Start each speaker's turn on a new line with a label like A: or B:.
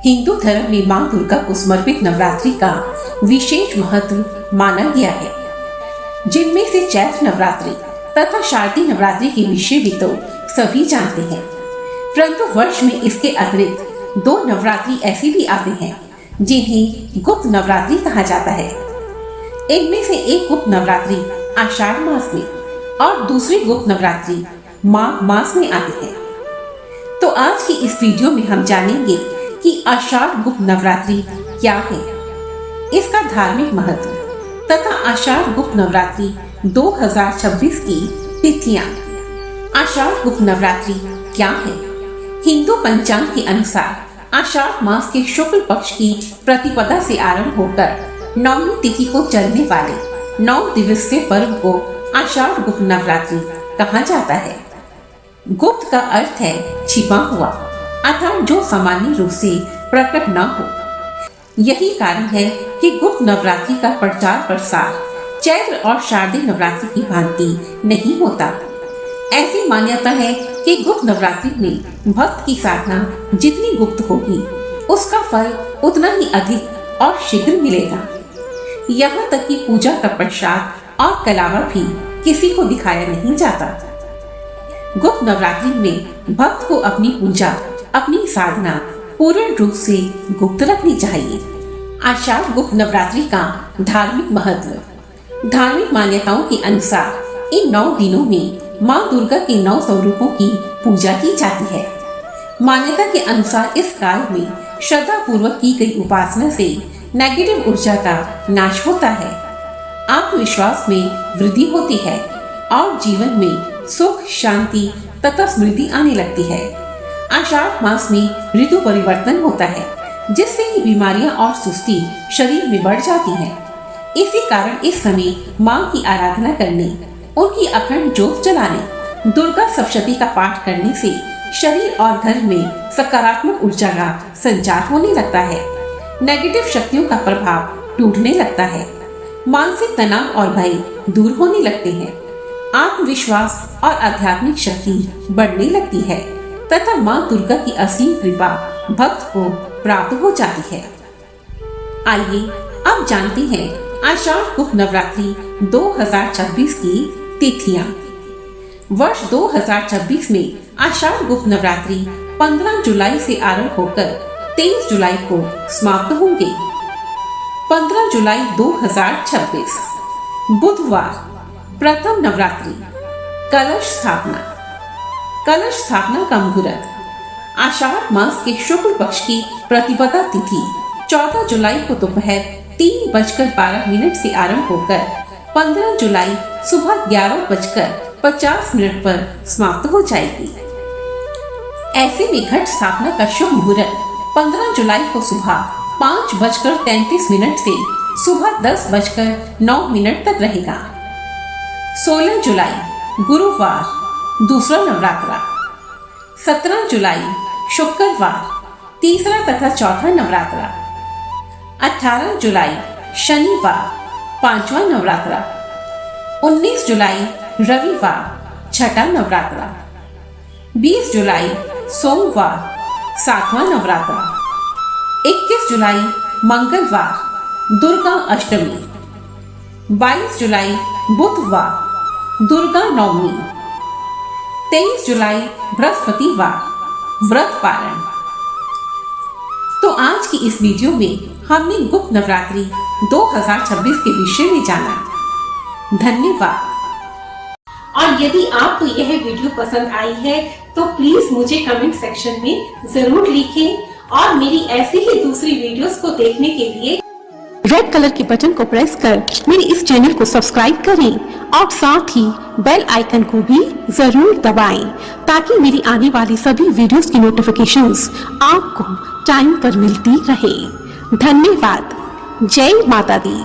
A: हिंदू धर्म में मां दुर्गा को समर्पित नवरात्रि का विशेष महत्व माना गया है, जिनमें से चैत्र नवरात्रि तथा शारदीय नवरात्रि के विषय भी तो सभी जानते हैं। परंतु वर्ष में इसके अतिरिक्त 2 नवरात्रि ऐसी भी आते हैं जिन्हें गुप्त नवरात्रि कहा जाता है। इनमें से एक गुप्त नवरात्रि आषाढ़ मास में और दूसरी गुप्त नवरात्रि माघ मास में आती है। तो आज की इस वीडियो में हम जानेंगे कि आषाढ़ गुप्त नवरात्रि क्या है, इसका धार्मिक महत्व तथा आषाढ़ गुप्त नवरात्रि 2026 की तिथियां। आषाढ़ गुप्त नवरात्रि क्या है? हिंदू पंचांग के अनुसार आषाढ़ मास के शुक्ल पक्ष की प्रतिपदा से आरंभ होकर नवमी तिथि को चलने वाले 9 दिवसीय पर्व को आषाढ़ गुप्त नवरात्रि कहा जाता है। गुप्त का अर्थ है छिपा हुआ, अर्थात जो सामान्य रूप से प्रकट न हो। यही कारण है कि गुप्त नवरात्रि का प्रचार प्रसार चैत्र और शारदीय नवरात्रि की भांति नहीं होता। ऐसी मान्यता है कि गुप्त नवरात्रि में भक्त की साधना जितनी गुप्त होगी उसका फल उतना ही अधिक और शीघ्र मिलेगा। यहाँ तक कि पूजा का प्रसाद और कलावा भी किसी को दिखाया नहीं जाता। गुप्त नवरात्रि में भक्त को अपनी पूजा, अपनी साधना पूर्ण रूप से गुप्त रखनी चाहिए। आषाढ़ गुप्त नवरात्रि का धार्मिक महत्व। धार्मिक मान्यताओं के अनुसार इन 9 दिनों में मां दुर्गा के 9 स्वरूपों की पूजा की जाती है। मान्यता के अनुसार इस काल में श्रद्धा पूर्वक की गई उपासना से नेगेटिव ऊर्जा का नाश होता है, आत्मविश्वास में वृद्धि होती है और जीवन में सुख, शांति तथा समृद्धि आने लगती है। आषाढ़ मास में ऋतु परिवर्तन होता है, जिससे कि बीमारियां और सुस्ती शरीर में बढ़ जाती है। इसी कारण इस समय मां की आराधना करने, उनकी अखंड ज्योत जलाने, दुर्गा सप्तशती का पाठ करने से शरीर और घर में सकारात्मक ऊर्जा का संचार होने लगता है। नेगेटिव शक्तियों का प्रभाव टूटने लगता है, मानसिक तनाव और भय दूर होने लगते हैं, आत्मविश्वास और आध्यात्मिक शक्ति बढ़ने लगती है तथा मां दुर्गा की असीम कृपा भक्त को प्राप्त हो जाती है। आइए अब जानते हैं आषाढ़ गुप्त नवरात्रि 2026 की तिथियां। वर्ष 2026 में आषाढ़ गुप्त नवरात्रि 15 जुलाई से आरंभ होकर 23 जुलाई को समाप्त होंगे। 15 जुलाई 2026 बुधवार, प्रथम नवरात्रि, कलश स्थापना। कलश स्थापना का मुहूर्त आषाढ़ मास के शुक्ल पक्ष की प्रतिपदा तिथि 14 जुलाई को दोपहर 3:12 से आरंभ होकर 15 जुलाई सुबह 11:50 पर समाप्त हो जाएगी। ऐसे में घट स्थापना का शुभ मुहूर्त 15 जुलाई को सुबह 5:33 से सुबह 10:09 तक रहेगा। 16 जुलाई गुरुवार, दूसरा नवरात्रा। 17 जुलाई शुक्रवार, तीसरा तथा चौथा नवरात्रा। 18 जुलाई शनिवार, 5वां नवरात्रा। 19 जुलाई रविवार, छठा नवरात्रा। 20 जुलाई सोमवार, 7वां नवरात्रा। 21 जुलाई मंगलवार, दुर्गा अष्टमी। 22 जुलाई बुधवार, दुर्गा नवमी। 23 जुलाई बृहस्पतिवार, व्रत पारण। तो आज की इस वीडियो में हमने गुप्त नवरात्रि 2026 के विषय में जाना। धन्यवाद।
B: और यदि आपको यह वीडियो पसंद आई है तो प्लीज मुझे कमेंट सेक्शन में जरूर लिखें और मेरी ऐसी ही दूसरी वीडियोस को देखने के लिए
C: रेड कलर के बटन को प्रेस कर मेरे इस चैनल को सब्सक्राइब करें और साथ ही बेल आइकन को भी जरूर दबाएं ताकि मेरी आने वाली सभी वीडियोस की नोटिफिकेशंस आपको टाइम पर मिलती रहे। धन्यवाद। जय माता दी।